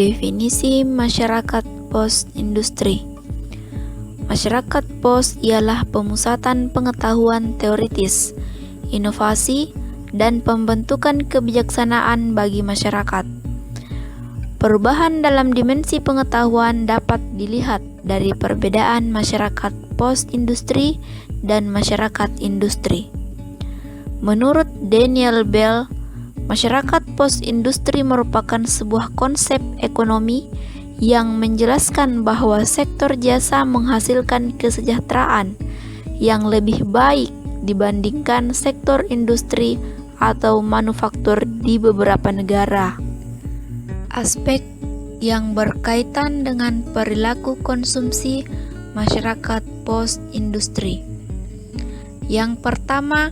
Definisi masyarakat post-industri. Masyarakat post ialah pemusatan pengetahuan teoritis, inovasi, dan pembentukan kebijaksanaan bagi masyarakat. Perubahan dalam dimensi pengetahuan dapat dilihat dari perbedaan masyarakat post-industri dan masyarakat industri. Menurut Daniel Bell, masyarakat post-industri merupakan sebuah konsep ekonomi yang menjelaskan bahwa sektor jasa menghasilkan kesejahteraan yang lebih baik dibandingkan sektor industri atau manufaktur di beberapa negara. Aspek yang berkaitan dengan perilaku konsumsi masyarakat post-industri. Yang pertama,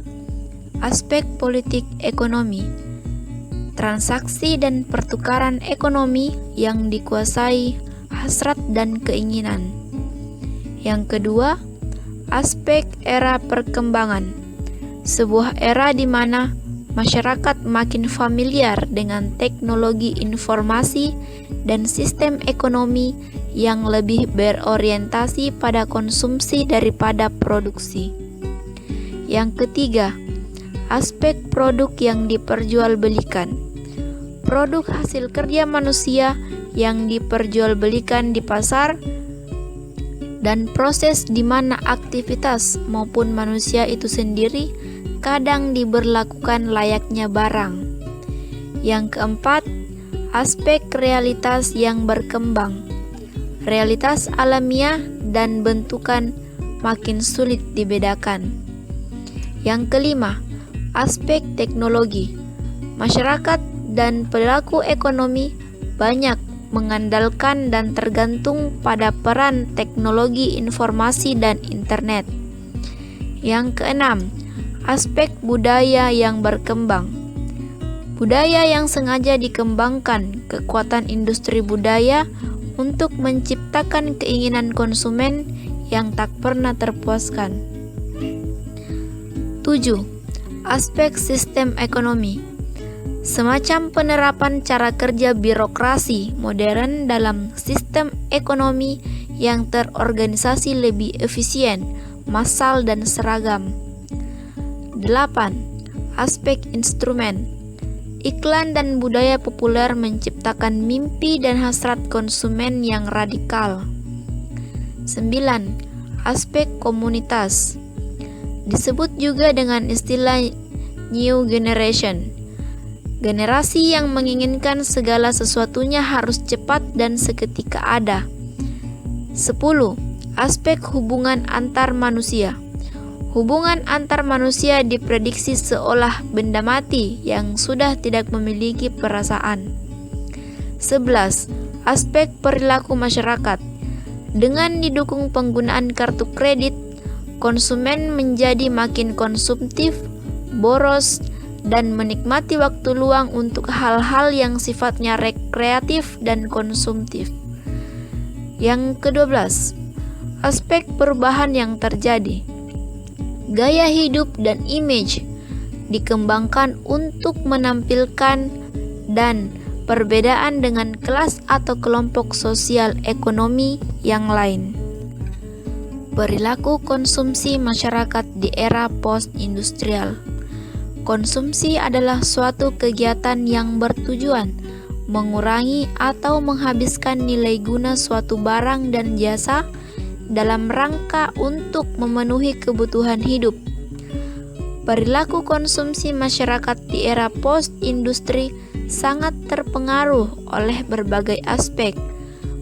aspek politik ekonomi. Transaksi dan pertukaran ekonomi yang dikuasai hasrat dan keinginan. Yang kedua, aspek era perkembangan. Sebuah era di mana masyarakat makin familiar dengan teknologi informasi dan sistem ekonomi yang lebih berorientasi pada konsumsi daripada produksi. Yang ketiga, aspek produk yang diperjualbelikan. Produk hasil kerja manusia yang diperjualbelikan di pasar dan proses di mana aktivitas maupun manusia itu sendiri kadang diberlakukan layaknya barang. Yang keempat, aspek realitas yang berkembang. Realitas alamiah dan bentukan makin sulit dibedakan. Yang kelima, aspek teknologi. Masyarakat dan pelaku ekonomi banyak mengandalkan dan tergantung pada peran teknologi informasi dan internet. Yang keenam, aspek budaya yang berkembang. Budaya yang sengaja dikembangkan, kekuatan industri budaya untuk menciptakan keinginan konsumen yang tak pernah terpuaskan. 7. Aspek sistem ekonomi. Semacam penerapan cara kerja birokrasi modern dalam sistem ekonomi yang terorganisasi lebih efisien, massal dan seragam. 8. Aspek instrumen. Iklan dan budaya populer menciptakan mimpi dan hasrat konsumen yang radikal. 9. Aspek komunitas. Disebut juga dengan istilah New Generation. Generasi yang menginginkan segala sesuatunya harus cepat dan seketika ada. 10. Aspek hubungan antar manusia. Hubungan antar manusia diprediksi seolah benda mati yang sudah tidak memiliki perasaan. 11. Aspek perilaku masyarakat. Dengan didukung penggunaan kartu kredit, konsumen menjadi makin konsumtif, boros, dan menikmati waktu luang untuk hal-hal yang sifatnya rekreatif dan konsumtif. Yang ke-12, aspek perubahan yang terjadi. Gaya hidup dan image dikembangkan untuk menampilkan dan perbedaan dengan kelas atau kelompok sosial ekonomi yang lain. Perilaku konsumsi masyarakat di era post-industrial. Konsumsi adalah suatu kegiatan yang bertujuan mengurangi atau menghabiskan nilai guna suatu barang dan jasa dalam rangka untuk memenuhi kebutuhan hidup. Perilaku konsumsi masyarakat di era post-industri sangat terpengaruh oleh berbagai aspek,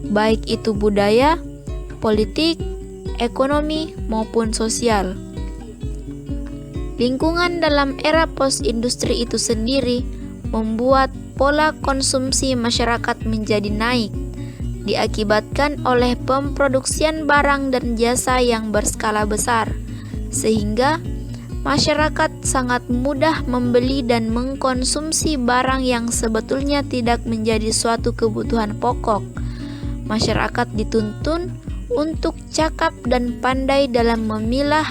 baik itu budaya, politik, ekonomi, maupun sosial. Lingkungan dalam era post-industri itu sendiri membuat pola konsumsi masyarakat menjadi naik, diakibatkan oleh pemproduksian barang dan jasa yang berskala besar, sehingga masyarakat sangat mudah membeli dan mengkonsumsi barang yang sebetulnya tidak menjadi suatu kebutuhan pokok. Masyarakat dituntun untuk cakap dan pandai dalam memilah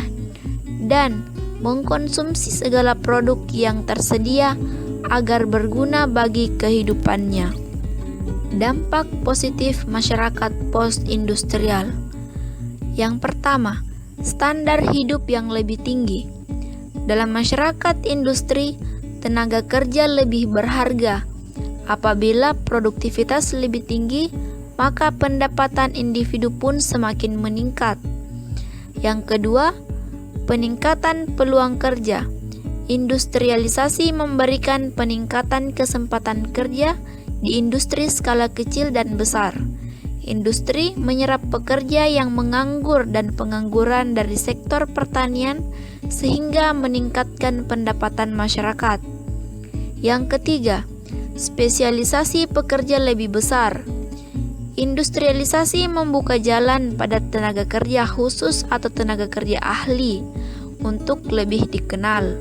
dan mengkonsumsi segala produk yang tersedia agar berguna bagi kehidupannya. Dampak positif masyarakat post-industrial. Yang pertama, standar hidup yang lebih tinggi. Dalam masyarakat industri, tenaga kerja lebih berharga. Apabila produktivitas lebih tinggi, maka pendapatan individu pun semakin meningkat. Yang kedua, peningkatan peluang kerja. Industrialisasi memberikan peningkatan kesempatan kerja di industri skala kecil dan besar. Industri menyerap pekerja yang menganggur dan pengangguran dari sektor pertanian sehingga meningkatkan pendapatan masyarakat. Yang ketiga, spesialisasi pekerja lebih besar. Industrialisasi membuka jalan pada tenaga kerja khusus atau tenaga kerja ahli untuk lebih dikenal.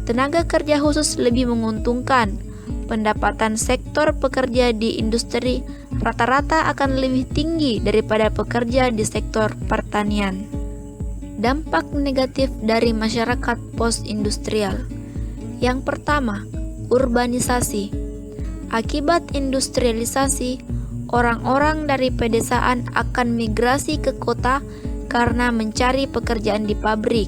Tenaga kerja khusus lebih menguntungkan. Pendapatan sektor pekerja di industri rata-rata akan lebih tinggi daripada pekerja di sektor pertanian. Dampak negatif dari masyarakat post-industrial. Yang pertama, urbanisasi. Akibat industrialisasi, orang-orang dari pedesaan akan migrasi ke kota karena mencari pekerjaan di pabrik.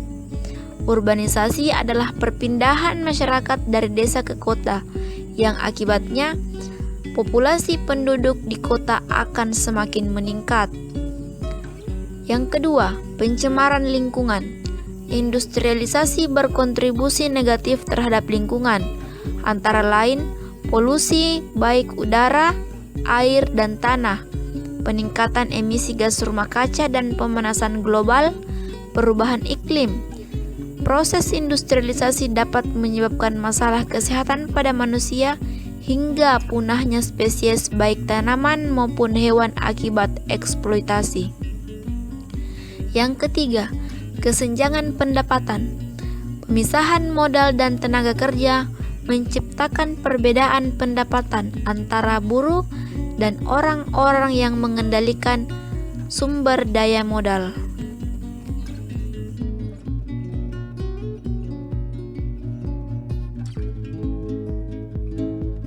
Urbanisasi adalah perpindahan masyarakat dari desa ke kota, yang akibatnya populasi penduduk di kota akan semakin meningkat. Yang kedua, pencemaran lingkungan. Industrialisasi berkontribusi negatif terhadap lingkungan, antara lain polusi baik udara, air, dan tanah, peningkatan emisi gas rumah kaca dan pemanasan global, perubahan iklim. Proses industrialisasi dapat menyebabkan masalah kesehatan pada manusia hingga punahnya spesies baik tanaman maupun hewan akibat eksploitasi. Yang ketiga, kesenjangan pendapatan. Pemisahan modal dan tenaga kerja menciptakan perbedaan pendapatan antara buruh dan orang-orang yang mengendalikan sumber daya modal.